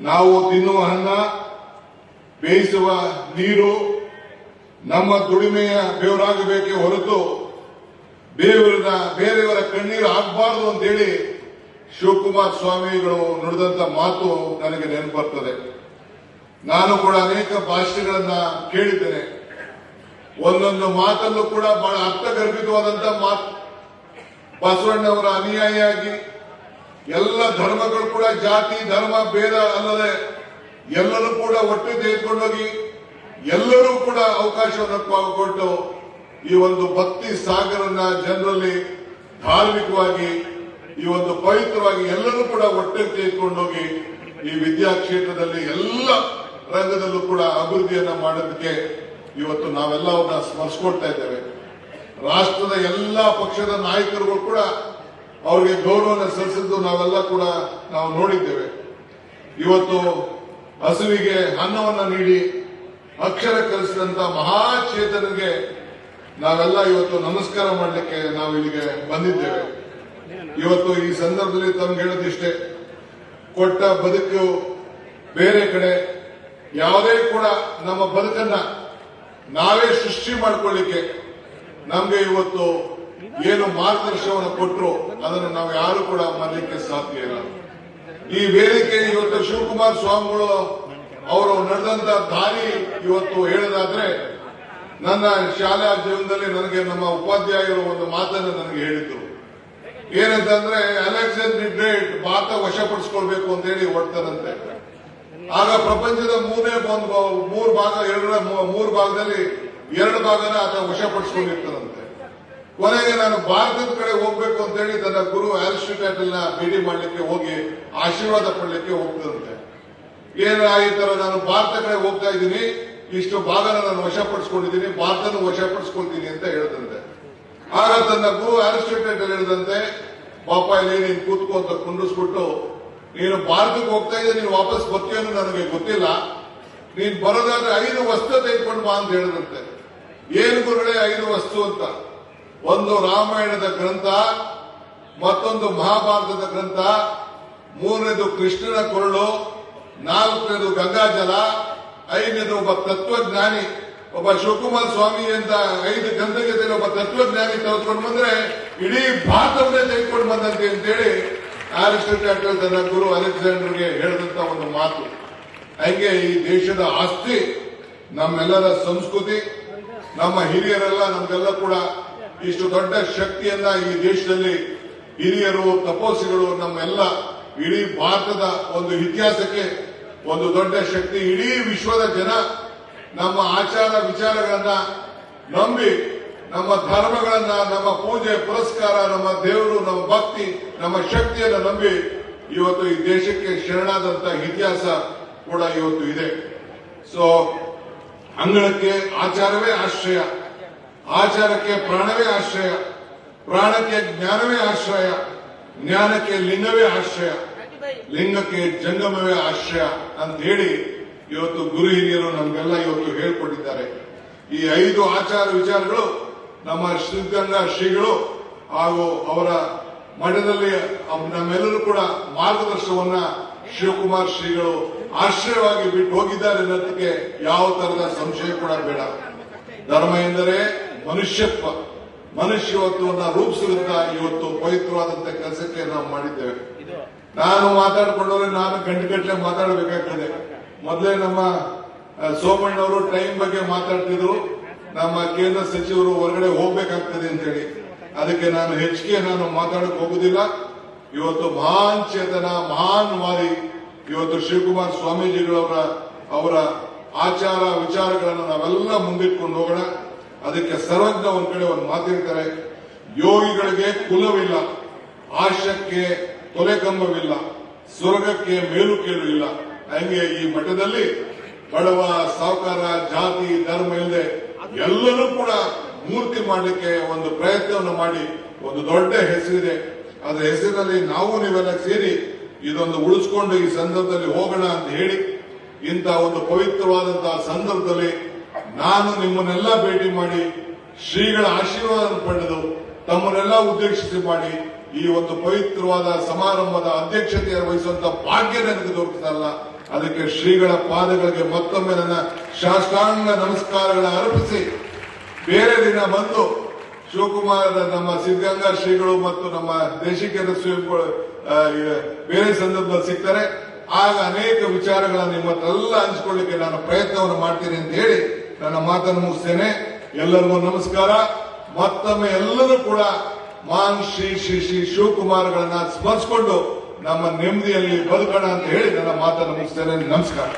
ನಾವು ತಿನ್ನುವ ಅನ್ನ, ಬೇಯಿಸುವ ನೀರು ನಮ್ಮ ದುಡಿಮೆಯ ಬೆವರಾಗಬೇಕೇ ಹೊರತು ಬೇರೆಯವರ ಕಣ್ಣೀರು ಆಗಬಾರದು ಅಂತೇಳಿ ಶಿವಕುಮಾರ್ ಸ್ವಾಮಿಗಳು ನುಡಿದಂತ ಮಾತು ನನಗೆ ನೆನಪು ಬರ್ತದೆ. ನಾನು ಕೂಡ ಅನೇಕ ಭಾಷೆಗಳನ್ನ ಕೇಳಿದ್ದೇನೆ. ಒಂದೊಂದು ಮಾತಲ್ಲೂ ಕೂಡ ಬಹಳ ಅರ್ಥಗರ್ಭಿತವಾದಂತ ಮಾತು. ಬಸವಣ್ಣವರ ಅನುಯಾಯಿಯಾಗಿ ಎಲ್ಲ ಧರ್ಮಗಳು ಕೂಡ ಜಾತಿ ಧರ್ಮ ಭೇದ ಅಲ್ಲದೆ ಎಲ್ಲರೂ ಕೂಡ ಒಟ್ಟು ತೆಗೆದುಕೊಂಡೋಗಿ ಎಲ್ಲರೂ ಕೂಡ ಅವಕಾಶವನ್ನು ಕೊಟ್ಟು ಈ ಒಂದು ಭಕ್ತಿ ಸಾಗರನ್ನ ಜನರಲ್ಲಿ ಧಾರ್ಮಿಕವಾಗಿ ಈ ಒಂದು ಪವಿತ್ರವಾಗಿ ಎಲ್ಲರೂ ಕೂಡ ಒಟ್ಟಿಗೆ ತೆಗೆದುಕೊಂಡೋಗಿ ಈ ವಿದ್ಯಾ ಕ್ಷೇತ್ರದಲ್ಲಿ ಎಲ್ಲ ರಂಗದಲ್ಲೂ ಕೂಡ ಅಭಿವೃದ್ಧಿಯನ್ನ ಮಾಡೋದಕ್ಕೆ ಇವತ್ತು ನಾವೆಲ್ಲ ಅವನ್ನ ಸ್ಮರಿಸಿಕೊಳ್ತಾ ಇದ್ದೇವೆ. ರಾಷ್ಟ್ರದ ಎಲ್ಲಾ ಪಕ್ಷದ ನಾಯಕರುಗಳು ಕೂಡ ಅವರಿಗೆ ಗೌರವವನ್ನು ಸಲ್ಲಿಸಿದ್ದು ನಾವೆಲ್ಲ ಕೂಡ ನಾವು ನೋಡಿದ್ದೇವೆ. ಇವತ್ತು ಹಸುವಿಗೆ ಅನ್ನವನ್ನ ನೀಡಿ ಅಕ್ಷರ ಕಲಿಸಿದಂತ ಮಹಾಚೇತನಿಗೆ ನಾವೆಲ್ಲ ಇವತ್ತು ನಮಸ್ಕಾರ ಮಾಡಲಿಕ್ಕೆ ನಾವು ಇಲ್ಲಿಗೆ ಬಂದಿದ್ದೇವೆ. ಇವತ್ತು ಈ ಸಂದರ್ಭದಲ್ಲಿ ತಮ್ಗೆ ಹೇಳೋದಿಷ್ಟೇ, ಕೊಟ್ಟ ಬದುಕು ಬೇರೆ ಕಡೆ, ಯಾವುದೇ ಕೂಡ ನಮ್ಮ ಬದುಕನ್ನ ನಾವೇ ಸೃಷ್ಟಿ ಮಾಡಿಕೊಳ್ಳಿಕ್ಕೆ ನಮ್ಗೆ ಇವತ್ತು ಏನು ಮಾರ್ಗದರ್ಶನವನ್ನು ಕೊಟ್ಟರು ಅದನ್ನು ನಾವು ಯಾರು ಕೂಡ ಮಾಡಲಿಕ್ಕೆ ಸಾಧ್ಯ ಇಲ್ಲ. ಈ ವೇದಿಕೆ ಇವತ್ತು ಶಿವಕುಮಾರ್ ಸ್ವಾಮಿಗಳು ಅವರು ನಡೆದಂತ ದಾರಿ ಇವತ್ತು ಹೇಳೋದಾದ್ರೆ, ನನ್ನ ಶಾಲಾ ಜೀವನದಲ್ಲಿ ನನಗೆ ನಮ್ಮ ಉಪಾಧ್ಯಾಯರು ಒಂದು ಮಾತನ್ನು ನನಗೆ ಹೇಳಿದ್ರು. ಏನಂತಂದ್ರೆ, ಅಲೆಕ್ಸಾಂಡರ್ ಗ್ರೇಟ್ ಭಾರತ ವಶಪಡಿಸಿಕೊಳ್ಬೇಕು ಅಂತ ಹೇಳಿ ಹೊಡ್ತಾರಂತೆ. ಆಗ ಪ್ರಪಂಚದ ಮೂರು ಭಾಗದಲ್ಲಿ 2 ಭಾಗನ ಆತ ವಶಪಡಿಸಿಕೊಂಡಿರ್ತಾರಂತೆ. ಕೊನೆಗೆ ನಾನು ಭಾರತದ ಕಡೆ ಹೋಗ್ಬೇಕು ಅಂತ ಹೇಳಿ ತನ್ನ ಗುರು ಅರಿಸ್ಟಾಟಲ್ ನ ಭೇಟಿ ಮಾಡ್ಲಿಕ್ಕೆ ಹೋಗಿ ಆಶೀರ್ವಾದ ಪಡ್ಲಿಕ್ಕೆ ಹೋಗ್ತದಂತೆ. ಈ ತರ ನಾನು ಭಾರತ ಕಡೆ ಹೋಗ್ತಾ ಇದ್ದೀನಿ, ಇಷ್ಟು ಭಾಗನ ನಾನು ವಶಪಡಿಸಿಕೊಂಡಿದ್ದೀನಿ, ಭಾರತನ ವಶಪಡಿಸಿಕೊಳ್ತೀನಿ ಅಂತ ಹೇಳ್ದಂತೆ. ಆಗ ತನ್ನ ಗುರು ಅರಿಸ್ಟಾಟಲ್ ಹೇಳಿದಂತೆ, ಪಾಪ ಇಲ್ಲಿ ನೀನು ಕೂತ್ಕೋ ಅಂತ ಕುಂಡಿಸ್ಬಿಟ್ಟು, ನೀನು ಭಾರತಕ್ಕೆ ಹೋಗ್ತಾ ಇದ್ದೆ, ನೀನು ವಾಪಸ್ ಬರ್ತೀಯೋ ನನಗೆ ಗೊತ್ತಿಲ್ಲ, ನೀನ್ ಬರೋದಾದ್ರೆ 5 ವಸ್ತು ತೆಗೆದುಕೊಂಡು ಬಾ ಅಂತ ಹೇಳಿದಂತೆ. ಏನು ಗುರುಗಳೇ 5 ವಸ್ತು ಅಂತ? ಒಂದು ರಾಮಾಯಣದ ಗ್ರಂಥ, ಮತ್ತೊಂದು ಮಹಾಭಾರತದ ಗ್ರಂಥ, 3ನೇದು ಕೃಷ್ಣನ ಕೊರಳು, 4ನೇದು ಗಂಗಾಜಲ, 5ನೇದು ಒಬ್ಬ ತತ್ವಜ್ಞಾನಿ, ಒಬ್ಬ ಶಿವಕುಮಾರ್ ಸ್ವಾಮಿ ಅಂತ 5 ಗ್ರಂಥಕ್ಕೆ ಒಬ್ಬ ತತ್ವಜ್ಞಾನಿ ತೆಗೆದುಕೊಂಡು ಬಂದ್ರೆ ಇಡೀ ಭಾರತವನ್ನೇ ತೆಗೆದುಕೊಂಡು ಬಂದಂತೆ ಅಂತೇಳಿ ಅರಿಸ್ಟಾಟಲ್ ತನ್ನ ಗುರು ಅಲೆಕ್ಸಾಂಡರ್ಗೆ ಹೇಳಿದಂತ ಒಂದು ಮಾತು. ಹಂಗೆ ಈ ದೇಶದ ಆಸ್ತಿ, ನಮ್ಮೆಲ್ಲರ ಸಂಸ್ಕೃತಿ, ನಮ್ಮ ಹಿರಿಯರೆಲ್ಲ ನಮ್ಗೆಲ್ಲ ಕೂಡ ಇಷ್ಟು ದೊಡ್ಡ ಶಕ್ತಿಯನ್ನ ಈ ದೇಶದಲ್ಲಿ ಹಿರಿಯರು ತಪೋಸಿಗಳು ನಮ್ಮೆಲ್ಲ ಇಡೀ ಭಾರತದ ಒಂದು ಇತಿಹಾಸಕ್ಕೆ ಒಂದು ದೊಡ್ಡ ಶಕ್ತಿ. ಇಡೀ ವಿಶ್ವದ ಜನ ನಮ್ಮ ಆಚಾರ ವಿಚಾರಗಳನ್ನ ನಂಬಿ, ನಮ್ಮ ಧರ್ಮಗಳನ್ನ, ನಮ್ಮ ಪೂಜೆ ಪುರಸ್ಕಾರ, ನಮ್ಮ ದೇವರು, ನಮ್ಮ ಭಕ್ತಿ, ನಮ್ಮ ಶಕ್ತಿಯನ್ನು ನಂಬಿ ಇವತ್ತು ಈ ದೇಶಕ್ಕೆ ಶರಣಾದಂತ ಇತಿಹಾಸ ಕೂಡ ಇವತ್ತು ಇದೆ. ಸೊ ಅಂಗಳಕ್ಕೆ ಆಚಾರವೇ ಆಶ್ರಯ, ಆಚಾರಕ್ಕೆ ಪ್ರಾಣವೇ ಆಶ್ರಯ, ಪ್ರಾಣಕ್ಕೆ ಜ್ಞಾನವೇ ಆಶ್ರಯ, ಜ್ಞಾನಕ್ಕೆ ಲಿಂಗವೇ ಆಶ್ರಯ, ಲಿಂಗಕ್ಕೆ ಜಂಗಮವೇ ಆಶ್ರಯ ಅಂತ ಹೇಳಿ ಇವತ್ತು ಗುರು ಹಿರಿಯರು ನಮಗೆಲ್ಲ ಇವತ್ತು ಹೇಳ್ಕೊಟ್ಟಿದ್ದಾರೆ. ಈ 5 ಆಚಾರ ವಿಚಾರಗಳು ನಮ್ಮ ಸಿದ್ಧಗಂಗಾ ಶ್ರೀಗಳು ಹಾಗೂ ಅವರ ಮಠದಲ್ಲಿ ನಮ್ಮೆಲ್ಲರೂ ಕೂಡ ಮಾರ್ಗದರ್ಶನವನ್ನ ಶಿವಕುಮಾರ್ ಶ್ರೀಗಳು ಆಶ್ರಯವಾಗಿ ಬಿಟ್ಟು ಹೋಗಿದ್ದಾರೆ ಅನ್ನೋದಕ್ಕೆ ಯಾವ ತರದ ಸಂಶಯ ಕೂಡ ಬೇಡ. ಧರ್ಮ ಎಂದರೆ ಮನುಷ್ಯತ್ವ, ಮನುಷ್ಯತ್ವವನ್ನು ರೂಪಿಸುವಂತ ಇವತ್ತು ಪವಿತ್ರವಾದಂತ ಕೆಲಸಕ್ಕೆ ನಾವು ಮಾಡಿದ್ದೇವೆ. ನಾನು ಮಾತಾಡ್ಕೊಂಡವ್ರೆ ನಾನು ಗಂಟೆಗಟ್ಟಲೆ ಮಾತಾಡಬೇಕಾಗ್ತದೆ. ಮೊದಲೇ ನಮ್ಮ ಸೋಮಣ್ಣವರು ಟೈಮ್ ಬಗ್ಗೆ ಮಾತಾಡ್ತಿದ್ರು, ನಮ್ಮ ಕೇಂದ್ರ ಸಚಿವರು ಹೊರಗಡೆ ಹೋಗ್ಬೇಕಾಗ್ತದೆ ಅಂತ ಹೇಳಿ, ಅದಕ್ಕೆ ನಾನು ಹೆಚ್ಚಿಗೆ ಮಾತಾಡಕ್ ಹೋಗುದಿಲ್ಲ. ಇವತ್ತು ಮಹಾನ್ ಚೇತನ, ಮಹಾನ್ ವಾದಿ ಇವತ್ತು ಶಿವಕುಮಾರ್ ಸ್ವಾಮೀಜಿಗಳವರ ಆಚಾರ ವಿಚಾರಗಳನ್ನು ನಾವೆಲ್ಲ ಮುಂದಿಟ್ಕೊಂಡು ಹೋಗೋಣ. ಅದಕ್ಕೆ ಸರ್ವಜ್ಞ ಒಂದ್ ಕಡೆ ಒಂದು ಮಾತಿರ್ತಾರೆ, ಯೋಗಿಗಳಿಗೆ ಕುಲವಿಲ್ಲ, ಆಶಕ್ಕೆ ತೊಲೆಕಂಬವಿಲ್ಲ, ಸ್ವರ್ಗಕ್ಕೆ ಮೇಲು ಕೇಳು ಇಲ್ಲ. ಹಂಗೆ ಈ ಮಠದಲ್ಲಿ ಬಡವ ಸಾಹುಕಾರ ಜಾತಿ ಧರ್ಮ ಇಲ್ಲದೆ ಎಲ್ಲರೂ ಕೂಡ ಮೂರ್ತಿ ಮಾಡಲಿಕ್ಕೆ ಒಂದು ಪ್ರಯತ್ನವನ್ನು ಮಾಡಿ ಒಂದು ದೊಡ್ಡ ಹೆಸರಿದೆ. ಅದರ ಹೆಸರಿನಲ್ಲಿ ನಾವು ನೀವೆಲ್ಲ ಸೇರಿ ಇದೊಂದು ಉಳಿಸ್ಕೊಂಡು ಈ ಸಂದರ್ಭದಲ್ಲಿ ಹೋಗೋಣ ಅಂತ ಹೇಳಿ, ಇಂಥ ಒಂದು ಪವಿತ್ರವಾದಂತಹ ಸಂದರ್ಭದಲ್ಲಿ ನಾನು ನಿಮ್ಮನ್ನೆಲ್ಲ ಭೇಟಿ ಮಾಡಿ ಶ್ರೀಗಳ ಆಶೀರ್ವಾದ ಪಡೆದು ತಮ್ಮನ್ನೆಲ್ಲ ಉದ್ದೇಶಿಸಿ ಮಾಡಿ ಈ ಒಂದು ಪವಿತ್ರವಾದ ಸಮಾರಂಭದ ಅಧ್ಯಕ್ಷತೆಯನ್ನು ವಹಿಸುವಂತ ಭಾಗ್ಯ ನನಗೆ ದೊರಕುತ್ತಲ್ಲ. ಅದಕ್ಕೆ ಶ್ರೀಗಳ ಪಾದಗಳಿಗೆ ಮತ್ತೊಮ್ಮೆ ನನ್ನ ಶಾಷ್ಟಾಂಗ ನಮಸ್ಕಾರಗಳ ಅರ್ಪಿಸಿ ಬೇರೆ ದಿನ ಬಂದು ಶಿವಕುಮಾರ್ ನಮ್ಮ ಸಿದ್ಧಗಂಗಾ ಶ್ರೀಗಳು ಮತ್ತು ನಮ್ಮ ದೇಶಿಕೇಂದ್ರ ಸ್ವಾಮಿಗಳು ಬೇರೆ ಸಂದರ್ಭದಲ್ಲಿ ಸಿಗ್ತಾರೆ. ಆಗ ಅನೇಕ ವಿಚಾರಗಳನ್ನು ನಿಮ್ಮತ್ತೆಲ್ಲ ಹಂಚಿಕೊಳ್ಳಿಕ್ಕೆ ನಾನು ಪ್ರಯತ್ನವನ್ನು ಮಾಡ್ತೀನಿ ಅಂತ ಹೇಳಿ ನನ್ನ ಮಾತನ್ನು ಮುಗಿಸ್ತೇನೆ. ಎಲ್ಲರಿಗೂ ನಮಸ್ಕಾರ. ಮತ್ತೊಮ್ಮೆ ಎಲ್ಲರೂ ಕೂಡ ಮಾನ್ ಶ್ರೀ ಶ್ರೀ ಶ್ರೀ ಶಿವಕುಮಾರ್ಗಳನ್ನ ಸ್ಮರಿಸಿಕೊಂಡು ನಮ್ಮ ನೆಮ್ಮದಿಯಲ್ಲಿ ಬದುಕೋಣ ಅಂತ ಹೇಳಿ ನನ್ನ ಮಾತನ್ನು ಮುಗಿಸ್ತೇನೆ. ನಮಸ್ಕಾರ.